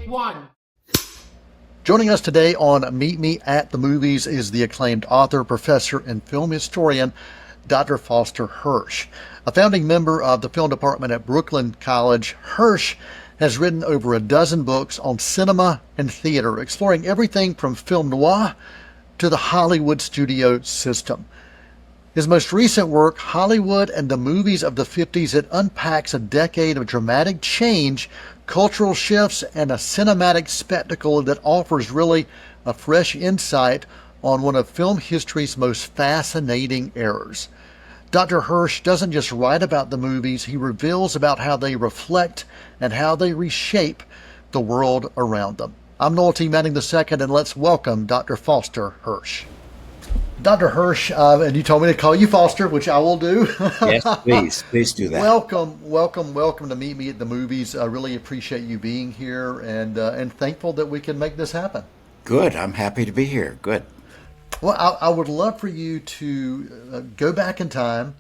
Take one. Joining us today on Meet Me at the Movies is the acclaimed author, professor, and film historian, Dr. Foster Hirsch. A founding member of the film department at Brooklyn College, Hirsch has written over a dozen books on cinema and theater, exploring everything from film noir to the Hollywood studio system. His most recent work, Hollywood and the Movies of the 50s, it unpacks a decade of dramatic change, cultural shifts, and a cinematic spectacle that offers really a fresh insight on one of film history's most fascinating eras. Dr. Hirsch doesn't just write about the movies, he reveals about how they reflect and how they reshape the world around them. I'm Noel T. Manning II, and let's welcome Dr. Foster Hirsch. Dr. Hirsch, and you told me to call you Foster, which I will do. Yes, please do that. Welcome to Meet Me at the Movies. I really appreciate you being here, and thankful that we can make this happen. Good, I'm happy to be here. Good. Well, I would love for you to go back in time.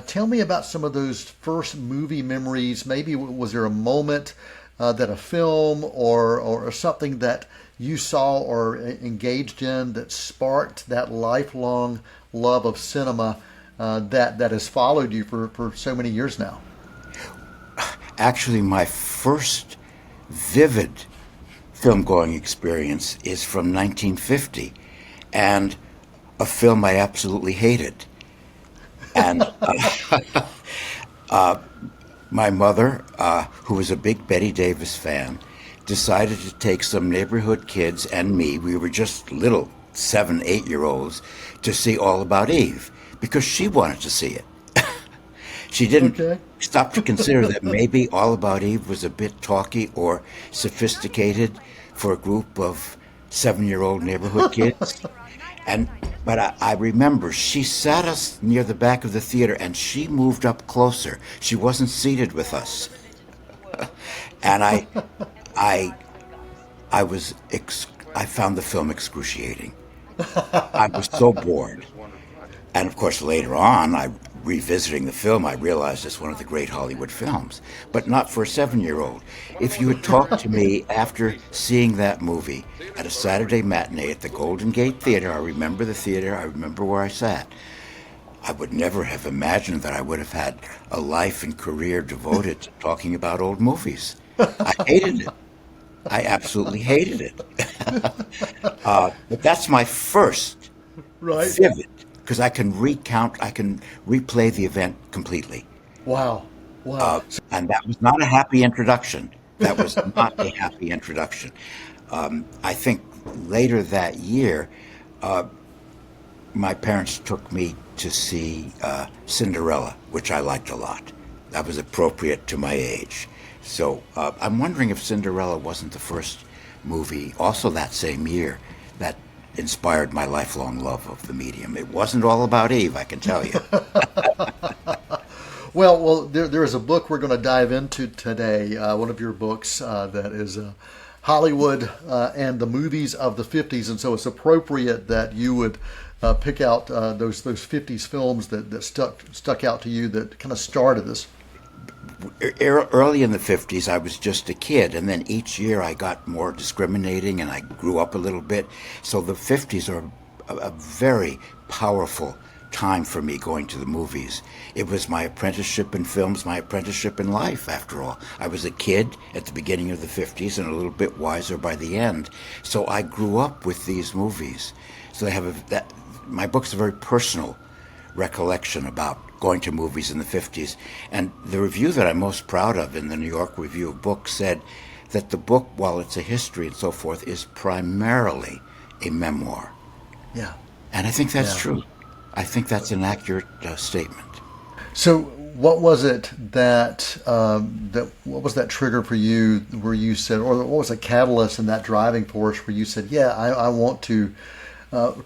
Tell me about some of those first movie memories. Maybe was there a moment that a film or something that you saw or engaged in that sparked that lifelong love of cinema that has followed you for so many years now? Actually, my first vivid film-going experience is from 1950, and a film I absolutely hated. And my mother, who was a big Bette Davis fan, decided to take some neighborhood kids and me, we were just little 7, 8-year-olds, to see All About Eve, because she wanted to see it. She didn't stop to consider that maybe All About Eve was a bit talky or sophisticated for a group of 7-year-old neighborhood kids. But I remember she sat us near the back of the theater and she moved up closer. She wasn't seated with us. And I found the film excruciating. I was so bored. And of course, later on, revisiting the film, I realized it's one of the great Hollywood films, but not for a 7-year-old. If you had talked to me after seeing that movie at a Saturday matinee at the Golden Gate Theater, I remember the theater, I remember where I sat, I would never have imagined that I would have had a life and career devoted to talking about old movies. I hated it. I absolutely hated it. But that's my first vivid, because I can replay the event completely. Wow. And that was not a happy introduction. That was not a happy introduction. I think later that year, my parents took me to see Cinderella, which I liked a lot. That was appropriate to my age. So I'm wondering if Cinderella wasn't the first movie, also that same year, that inspired my lifelong love of the medium. It wasn't All About Eve, I can tell you. Well, there is a book we're going to dive into today, one of your books that is Hollywood and the Movies of the 50s, and so it's appropriate that you would pick out those 50s films that stuck out to you that kind of started this. Early in the 50s, I was just a kid, and then each year I got more discriminating and I grew up a little bit. So the 50s are a very powerful time for me going to the movies. It was my apprenticeship in films, my apprenticeship in life, after all. I was a kid at the beginning of the 50s and a little bit wiser by the end. So I grew up with these movies. So my book's a very personal recollection about going to movies in the 50s. And the review that I'm most proud of in the New York Review of Books said that the book, while it's a history and so forth, is primarily a memoir. Yeah. And I think that's true. I think that's an accurate statement. So what was it what was that trigger for you where you said, or what was the catalyst in that driving force where you said, yeah, I want to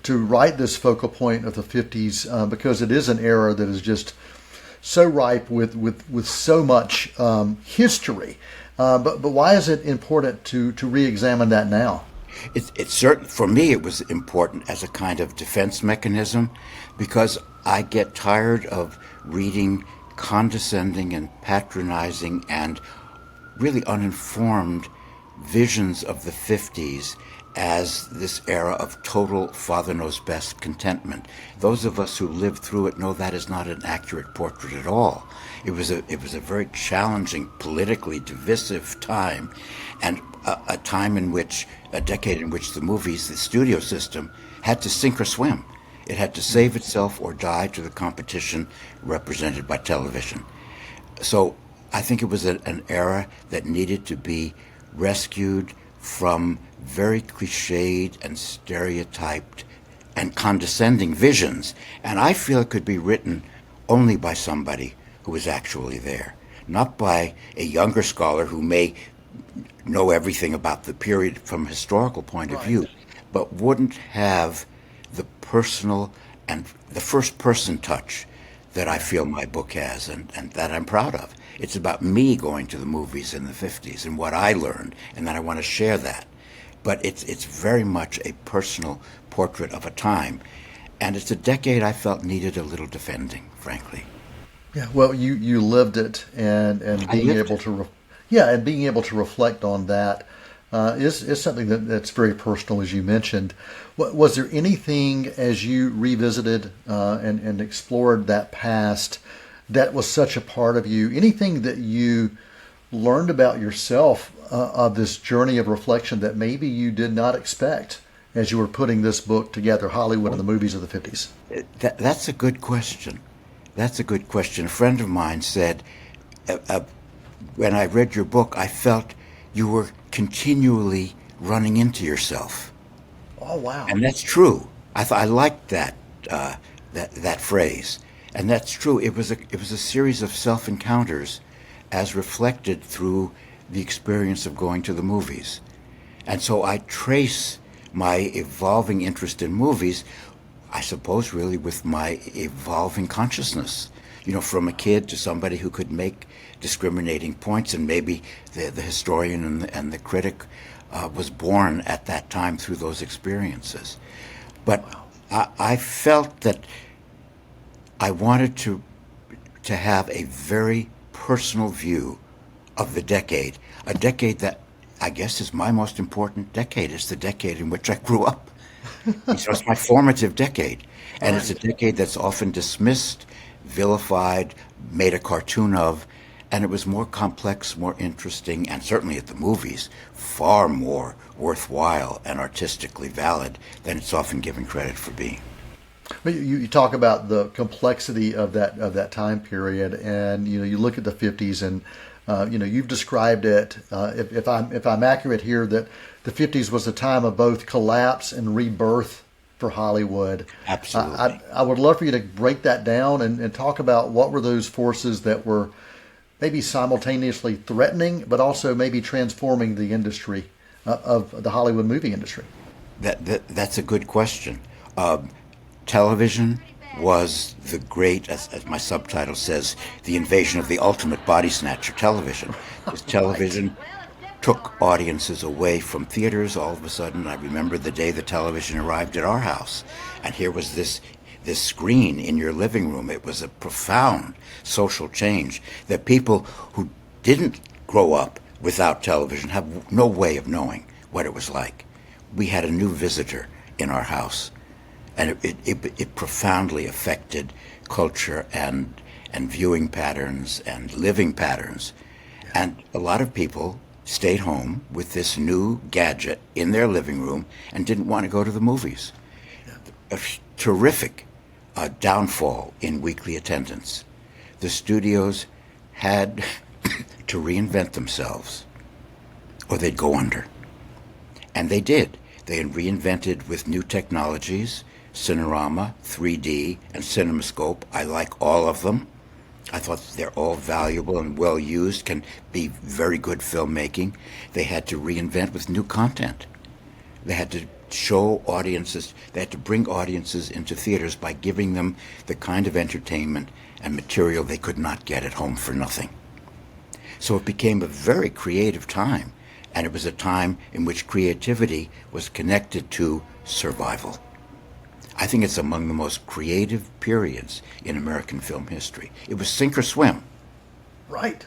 write this focal point of the 50s because it is an era that is just so ripe with so much history. But why is it important to re-examine that now? It's certain for me. It was important as a kind of defense mechanism, because I get tired of reading condescending and patronizing and really uninformed visions of the 50s as this era of total father knows best contentment. Those of us who lived through it know that is not an accurate portrait at all. It was a very challenging, politically divisive time, and a time in which, a decade in which the movies, the studio system, had to sink or swim. It had to save itself or die to the competition represented by television. So I think it was an era that needed to be rescued from very cliched and stereotyped and condescending visions. And I feel it could be written only by somebody who was actually there, not by a younger scholar who may know everything about the period from a historical point of Right. view, but wouldn't have the personal and the first person touch that I feel my book has, and that I'm proud of. It's about me going to the movies in the 50s and what I learned, and that I want to share that. But it's very much a personal portrait of a time, and it's a decade I felt needed a little defending, frankly. Yeah, well, you lived it, and I being lived able it. to, yeah, and being able to reflect on that is something that's very personal, as you mentioned. Was there anything as you revisited and explored that past that was such a part of you? Anything that you learned about yourself of this journey of reflection that maybe you did not expect as you were putting this book together, Hollywood and the movies of the 50s? That's a good question. That's a good question. A friend of mine said, uh, uh, when I read your book, I felt you were continually running into yourself. Oh, wow. And that's true. I liked that phrase, and that's true. It was a series of self encounters, as reflected through the experience of going to the movies, and so I trace my evolving interest in movies, I suppose, really with my evolving consciousness. From a kid to somebody who could make discriminating points, and maybe the historian and the critic was born at that time through those experiences. But I felt that I wanted to have a very personal view of the decade, a decade that I guess is my most important decade. It's the decade in which I grew up. It's my formative decade. And it's a Right. decade that's often dismissed, vilified, made a cartoon of. And it was more complex, more interesting, and certainly at the movies, far more worthwhile and artistically valid than it's often given credit for being. But you talk about the complexity of that time period, and you look at the 50s, and you've described it. If I'm accurate here, that the 50s was a time of both collapse and rebirth for Hollywood. Absolutely. I would love for you to break that down and talk about what were those forces that were maybe simultaneously threatening, but also maybe transforming the industry of the Hollywood movie industry. That's a good question. Um, Television was the great, as my subtitle says, the invasion of the ultimate body snatcher. Television, because Right. television took audiences away from theaters. All of a sudden, I remember the day the television arrived at our house, and here was this screen in your living room. It was a profound social change that people who didn't grow up without television have no way of knowing what it was like. We had a new visitor in our house, and it profoundly affected culture and viewing patterns and living patterns. And a lot of people stayed home with this new gadget in their living room and didn't want to go to the movies. A terrific downfall in weekly attendance. The studios had to reinvent themselves or they'd go under. And they did. They reinvented with new technologies, Cinerama, 3D, and CinemaScope. I like all of them. I thought they're all valuable and well used, can be very good filmmaking. They had to reinvent with new content. They had to show audiences, they had to bring audiences into theaters by giving them the kind of entertainment and material they could not get at home for nothing. So it became a very creative time, and it was a time in which creativity was connected to survival. I think it's among the most creative periods in American film history. It was sink or swim. Right.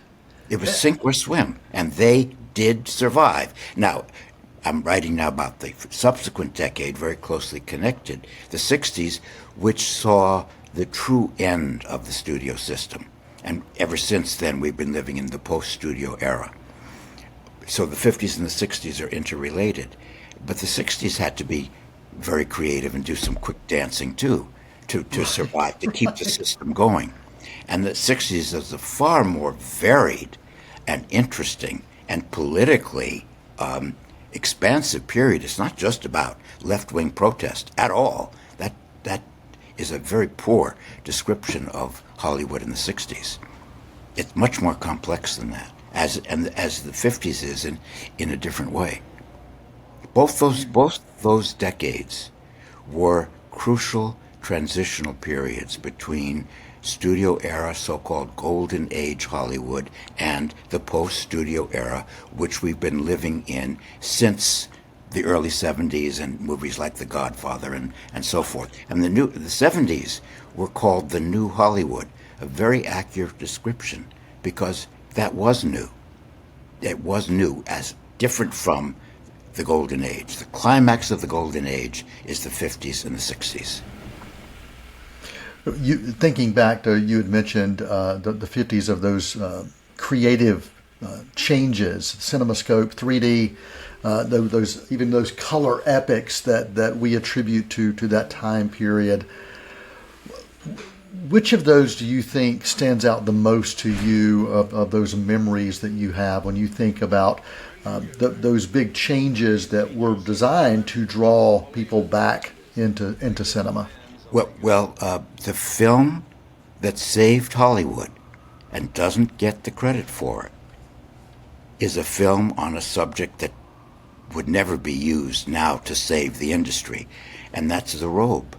It was sink or swim, and they did survive. Now, I'm writing now about the subsequent decade, very closely connected, the 60s, which saw the true end of the studio system. And ever since then, we've been living in the post-studio era. So the 50s and the 60s are interrelated. But the 60s had to be very creative and do some quick dancing, too, to survive, to keep the system going. And the 60s is a far more varied and interesting and politically expansive period. It's not just about left-wing protest at all. That is a very poor description of Hollywood in the 60s. It's much more complex than that, as the 50s is in a different way. Both those decades were crucial transitional periods between studio era, so-called golden age Hollywood, and the post-studio era, which we've been living in since the early 70s and movies like The Godfather and so forth. And the 70s were called the new Hollywood, a very accurate description, because that was new. It was new, as different from the golden age. The climax of the golden age is the 50s and the 60s. Thinking back to, you had mentioned the 50s of those creative changes, CinemaScope, 3D, those color epics that we attribute to that time period. Which of those do you think stands out the most to you of those memories that you have when you think about those big changes that were designed to draw people back into cinema? Well, the film that saved Hollywood and doesn't get the credit for it is a film on a subject that would never be used now to save the industry, and that's The Robe,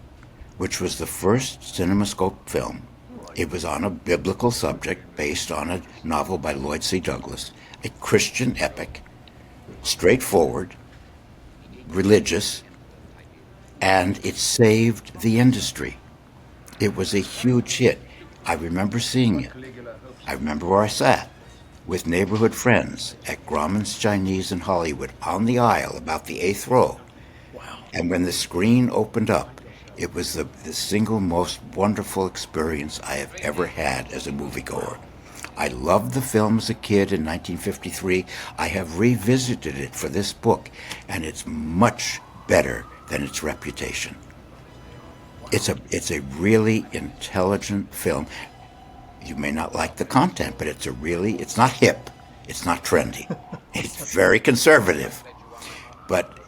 which was the first CinemaScope film. It was on a biblical subject based on a novel by Lloyd C. Douglas, a Christian epic, straightforward, religious, and it saved the industry. It was a huge hit. I remember seeing it. I remember where I sat with neighborhood friends at Grauman's Chinese in Hollywood on the aisle about the 8th row. Wow. And when the screen opened up, it was the single most wonderful experience I have ever had as a moviegoer. I loved the film as a kid in 1953. I have revisited it for this book, and it's much better than its reputation. It's a really intelligent film. You may not like the content, but it's not hip, it's not trendy. It's very conservative. But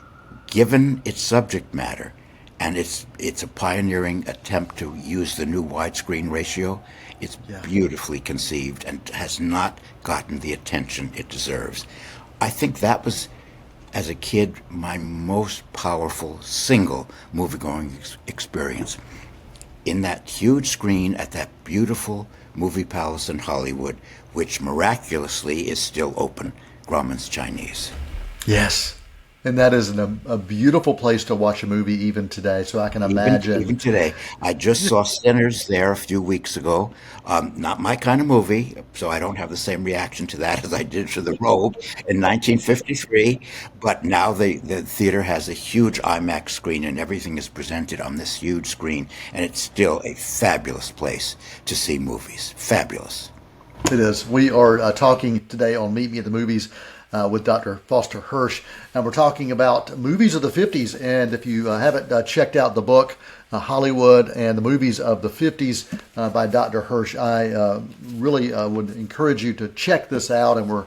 given its subject matter, and it's a pioneering attempt to use the new widescreen ratio, it's beautifully conceived and has not gotten the attention it deserves. I think that was, as a kid, my most powerful single movie-going experience. In that huge screen at that beautiful movie palace in Hollywood, which miraculously is still open, Grauman's Chinese. Yes. And that is a beautiful place to watch a movie even today. So I can imagine. Even today. I just saw Sinners there a few weeks ago. Not my kind of movie, so I don't have the same reaction to that as I did to The Robe in 1953. But now the theater has a huge IMAX screen and everything is presented on this huge screen. And it's still a fabulous place to see movies. Fabulous. It is. We are talking today on Meet Me at the Movies with Dr. Foster Hirsch, and we're talking about movies of the 50s. And if you haven't checked out the book, Hollywood and the Movies of the 50s by Dr. Hirsch, I really would encourage you to check this out. And we're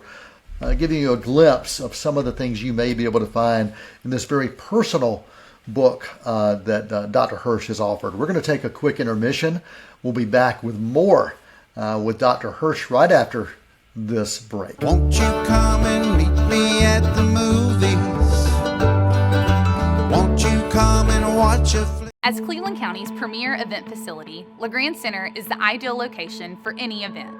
giving you a glimpse of some of the things you may be able to find in this very personal book that Dr. Hirsch has offered. We're going to take a quick intermission. We'll be back with more with Dr. Hirsch right after this break. Won't you come and meet me at the movies? Won't you come and watch a flick? As Cleveland County's premier event facility, LeGrand Center is the ideal location for any event.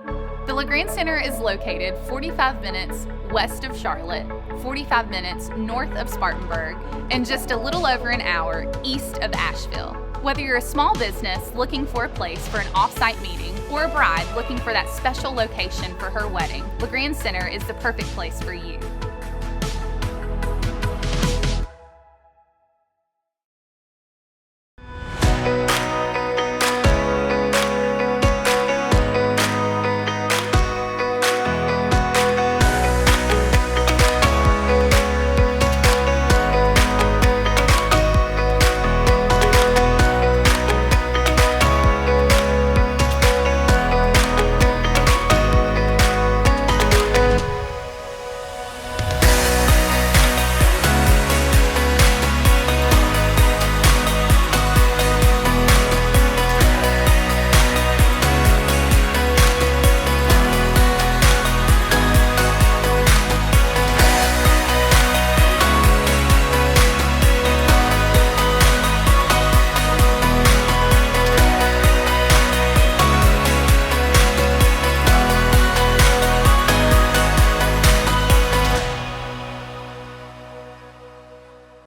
The LeGrand Center is located 45 minutes west of Charlotte, 45 minutes north of Spartanburg, and just a little over an hour east of Asheville. Whether you're a small business looking for a place for an off-site meeting or a bride looking for that special location for her wedding, LeGrand Center is the perfect place for you.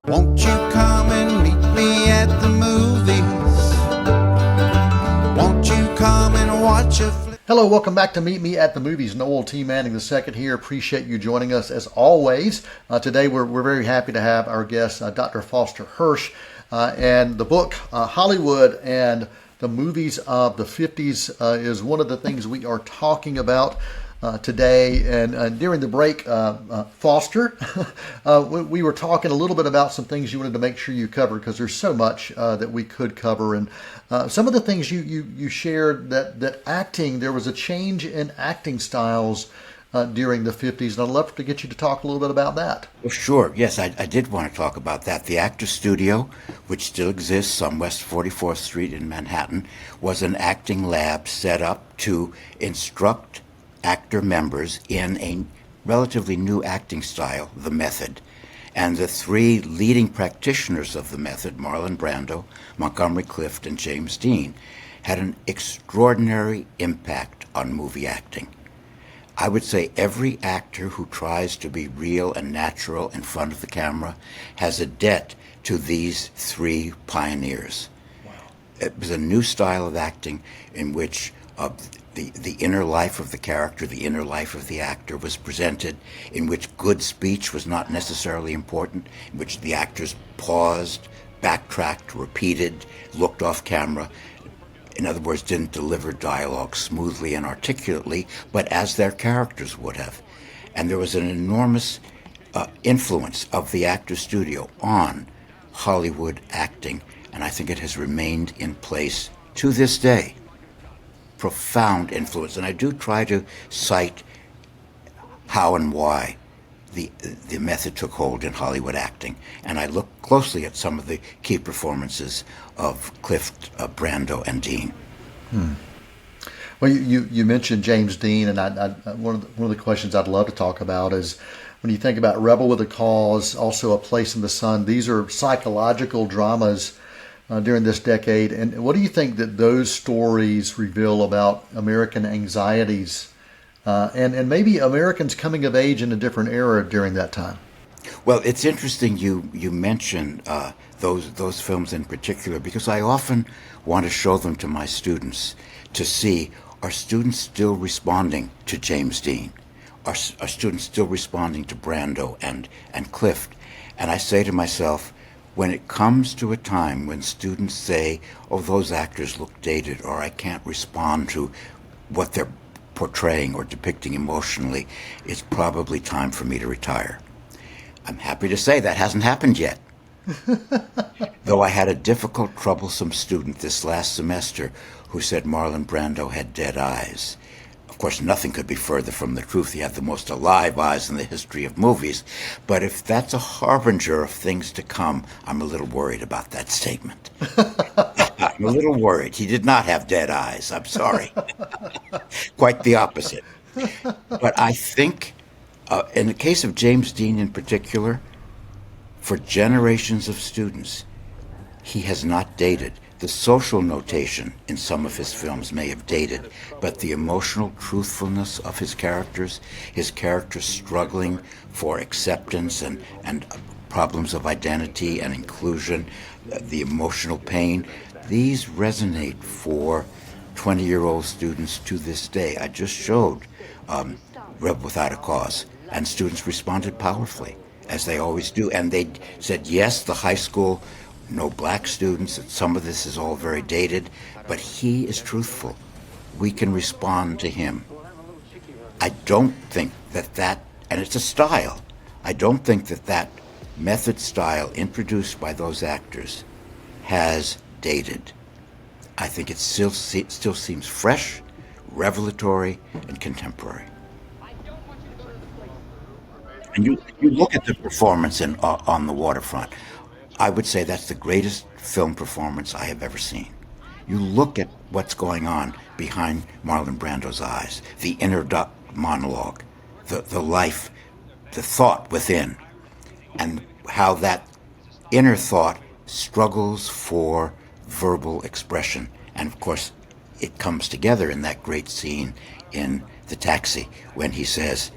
Won't you come and meet me at the movies? Won't you come and watch a flick? Hello, welcome back to Meet Me at the Movies. Noel T. Manning II here. Appreciate you joining us as always. Today we're very happy to have our guest, Dr. Foster Hirsch, and the book Hollywood and the Movies of the 50s is one of the things we are talking about today. And during the break, Foster, we were talking a little bit about some things you wanted to make sure you covered because there's so much that we could cover. And some of the things you shared that acting, there was a change in acting styles during the 50s. And I'd love to get you to talk a little bit about that. Well, sure. Yes, I did want to talk about that. The Actors Studio, which still exists on West 44th Street in Manhattan, was an acting lab set up to instruct actor members in a relatively new acting style, the method. And the three leading practitioners of the method, Marlon Brando, Montgomery Clift, and James Dean, had an extraordinary impact on movie acting. I would say every actor who tries to be real and natural in front of the camera has a debt to these three pioneers. Wow. It was a new style of acting in which the inner life of the character, the inner life of the actor was presented, in which good speech was not necessarily important, in which the actors paused, backtracked, repeated, looked off camera. In other words, didn't deliver dialogue smoothly and articulately, but as their characters would have. And there was an enormous influence of the Actors Studio on Hollywood acting, and I think it has remained in place to this day. Profound influence, and I do try to cite how and why the method took hold in Hollywood acting, and I look closely at some of the key performances of Clift, Brando, and Dean. Well, you mentioned James Dean, and one of the questions I'd love to talk about is when you think about Rebel with a Cause, also A Place in the Sun. These are psychological dramas during this decade. And what do you think that those stories reveal about American anxieties and maybe Americans coming of age in a different era during that time? Well, it's interesting you mention those films in particular, because I often want to show them to my students to see, are students still responding to James Dean? Are students still responding to Brando and Clift? And I say to myself, when it comes to a time when students say, oh, those actors look dated, or I can't respond to what they're portraying or depicting emotionally, it's probably time for me to retire. I'm happy to say that hasn't happened yet. Though I had a difficult, troublesome student this last semester who said Marlon Brando had dead eyes. Of course, nothing could be further from the truth. He had the most alive eyes in the history of movies. But if that's a harbinger of things to come, I'm a little worried about that statement. I'm a little worried. He did not have dead eyes. I'm sorry. Quite the opposite. But I think, in the case of James Dean in particular, for generations of students, he has not dated. The social notation in some of his films may have dated, but the emotional truthfulness of his characters struggling for acceptance and problems of identity and inclusion, the emotional pain, these resonate for 20-year-old students to this day. I just showed Rebel Without a Cause, and students responded powerfully, as they always do. And they said, yes, the high school, no black students, and some of this is all very dated, but he is truthful. We can respond to him. I don't think that, and it's a style, I don't think that method style introduced by those actors has dated. I think it still seems fresh, revelatory, and contemporary. And you look at the performance in On the Waterfront. I would say that's the greatest film performance I have ever seen. You look at what's going on behind Marlon Brando's eyes, the inner monologue, the life, the thought within, and how that inner thought struggles for verbal expression. And of course, it comes together in that great scene in the taxi when he says,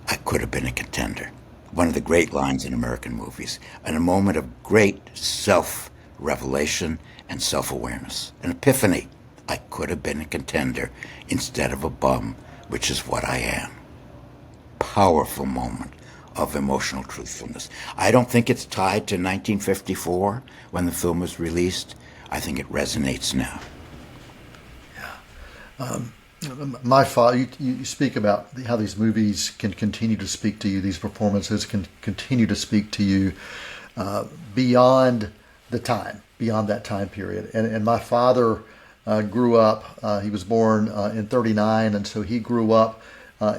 I could have been a contender. One of the great lines in American movies, and a moment of great self-revelation and self-awareness, an epiphany. I could have been a contender instead of a bum, which is what I am. Powerful moment of emotional truthfulness. I don't think it's tied to 1954 when the film was released. I think it resonates now. My father, you speak about how these movies can continue to speak to you, these performances can continue to speak to you beyond that time period. And my father grew up, he was born in 39, and so he grew up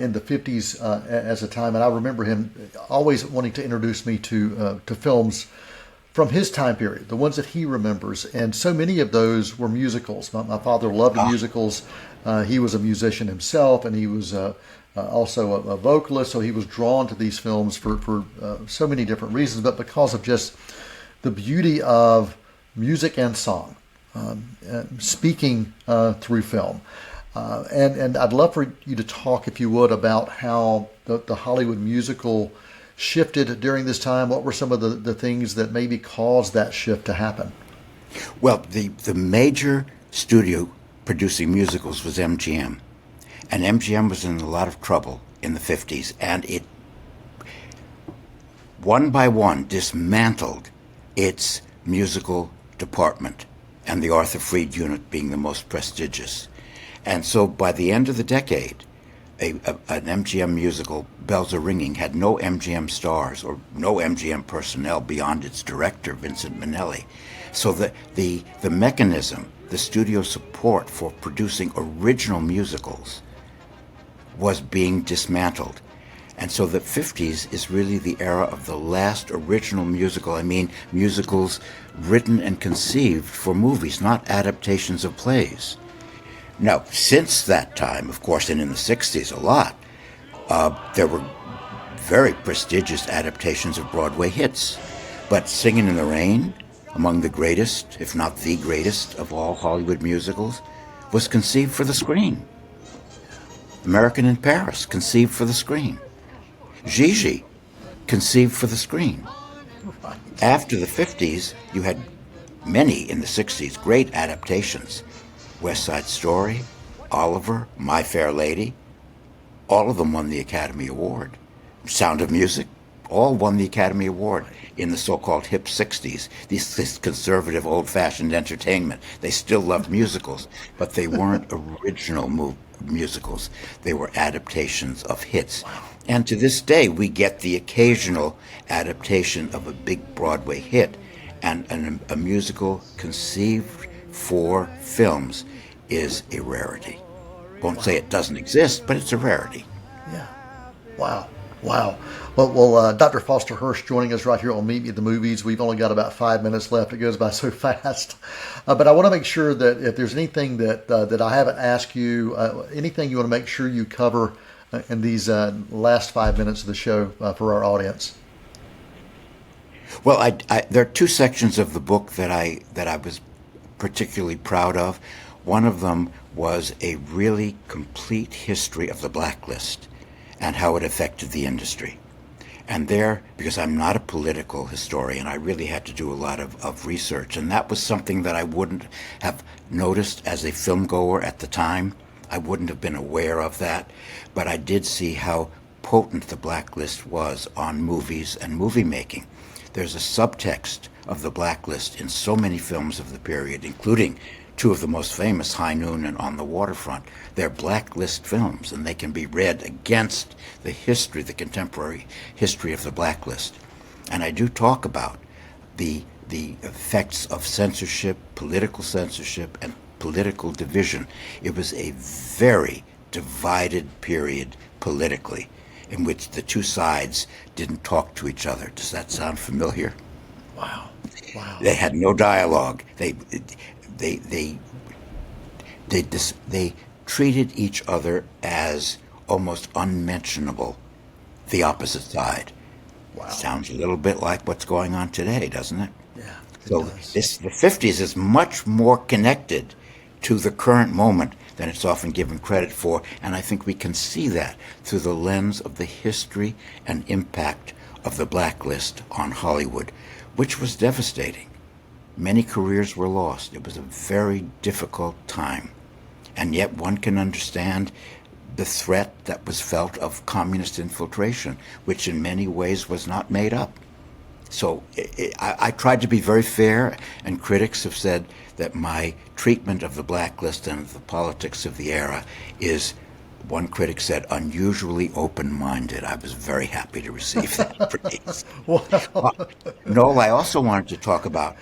in the 50s as a time. And I remember him always wanting to introduce me to films from his time period, the ones that he remembers. And so many of those were musicals. My father loved musicals. He was a musician himself, and he was also a vocalist, so he was drawn to these films for so many different reasons, but because of just the beauty of music and song, speaking through film. And I'd love for you to talk, if you would, about how the Hollywood musical shifted during this time. What were some of the things that maybe caused that shift to happen? Well, the major studio producing musicals was MGM. And MGM was in a lot of trouble in the 50s, and it, one by one, dismantled its musical department, and the Arthur Freed unit being the most prestigious. And so by the end of the decade, an MGM musical, Bells Are Ringing, had no MGM stars or no MGM personnel beyond its director, Vincent Minnelli. So the mechanism, the studio support for producing original musicals was being dismantled. And so the 50s is really the era of the last original musical. I mean, musicals written and conceived for movies, not adaptations of plays. Now, since that time, of course, and in the 60s a lot, there were very prestigious adaptations of Broadway hits. But Singin' in the Rain, among the greatest, if not the greatest, of all Hollywood musicals, was conceived for the screen. American in Paris, conceived for the screen. Gigi, conceived for the screen. After the 50s, you had many in the 60s, great adaptations. West Side Story, Oliver, My Fair Lady, all of them won the Academy Award. Sound of Music, all won the Academy Award in the so-called hip 60s, this conservative, old-fashioned entertainment. They still loved musicals, but they weren't original musicals. They were adaptations of hits. And to this day, we get the occasional adaptation of a big Broadway hit, and a musical conceived for films is a rarity. Won't say it doesn't exist, but it's a rarity. Yeah. Wow. Well, Dr. Foster Hirsch joining us right here on Meet Me at the Movies. We've only got about 5 minutes left. It goes by so fast. But I want to make sure that if there's anything that I haven't asked you, anything you want to make sure you cover in these last 5 minutes of the show for our audience. Well, there are two sections of the book that I was particularly proud of. One of them was a really complete history of the blacklist and how it affected the industry. And there, because I'm not a political historian, I really had to do a lot of research. And that was something that I wouldn't have noticed as a film goer at the time. I wouldn't have been aware of that. But I did see how potent the blacklist was on movies and movie making. There's a subtext of the blacklist in so many films of the period, including two of the most famous, High Noon and On the Waterfront. They're blacklist films, and they can be read against the history, the contemporary history of the blacklist. And I do talk about the effects of censorship, and political division. It was a very divided period politically, in which the two sides didn't talk to each other. Does that sound familiar? Wow. Wow. They had no dialogue. They treated each other as almost unmentionable, the opposite side. Wow. Sounds a little bit like what's going on today, doesn't it? Yeah. So the 50s is much more connected to the current moment than it's often given credit for, and I think we can see that through the lens of the history and impact of the blacklist on Hollywood, which was devastating. Many careers were lost. It was a very difficult time. And yet one can understand the threat that was felt of communist infiltration, which in many ways was not made up. So I tried to be very fair, and critics have said that my treatment of the blacklist and the politics of the era is, one critic said, unusually open-minded. I was very happy to receive that praise. Noel, I also wanted to talk about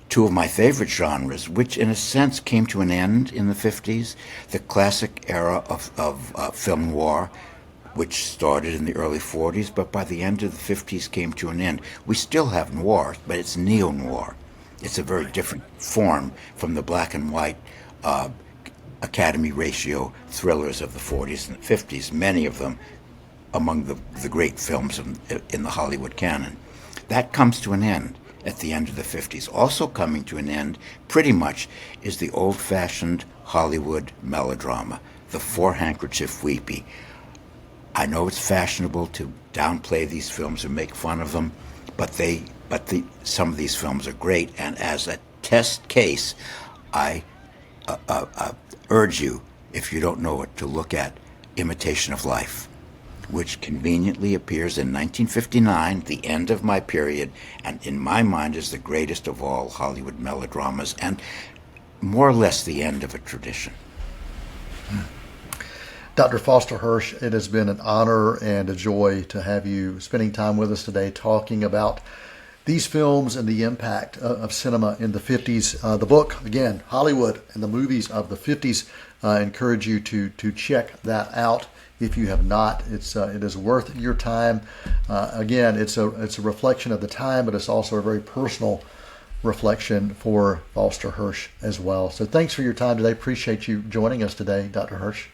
two of my favorite genres, which in a sense came to an end in the 50s. The classic era of film noir, which started in the early 40s, but by the end of the 50s came to an end. We still have noir, but it's neo-noir. It's a very different form from the black and white Academy ratio thrillers of the 40s and 50s, many of them among the great films in the Hollywood canon. That comes to an end at the end of the 50s. Also coming to an end, pretty much, is the old-fashioned Hollywood melodrama, the four-handkerchief weepy. I know it's fashionable to downplay these films or make fun of them, but some of these films are great, and as a test case, I urge you, if you don't know it, to look at Imitation of Life, which conveniently appears in 1959, the end of my period, and in my mind is the greatest of all Hollywood melodramas, and more or less the end of a tradition. Dr. Foster Hirsch, it has been an honor and a joy to have you spending time with us today talking about these films and the impact of cinema in the 50s. The book, again, Hollywood and the Movies of the 50s, I encourage you to check that out if you have not. It is worth your time. Again, it's a reflection of the time, but it's also a very personal reflection for Foster Hirsch as well. So thanks for your time today. Appreciate you joining us today, Dr. Hirsch.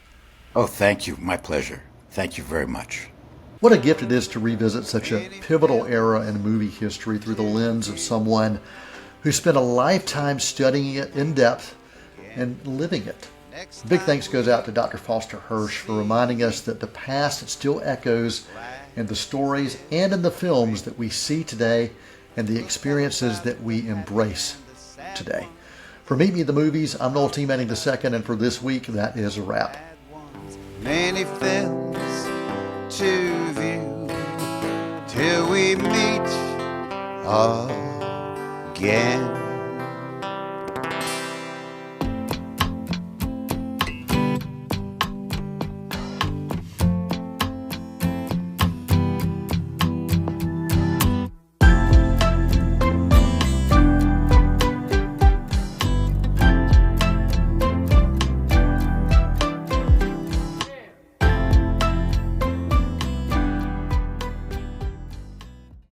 Oh, thank you. My pleasure. Thank you very much. What a gift it is to revisit such a pivotal era in movie history through the lens of someone who spent a lifetime studying it in depth and living it. Big thanks goes out to Dr. Foster Hirsch for reminding us that the past still echoes in the stories and in the films that we see today and the experiences that we embrace today. For Meet Me at the Movies, I'm Noel T. Manning II, and for this week, that is a wrap. Many films to view till we meet again.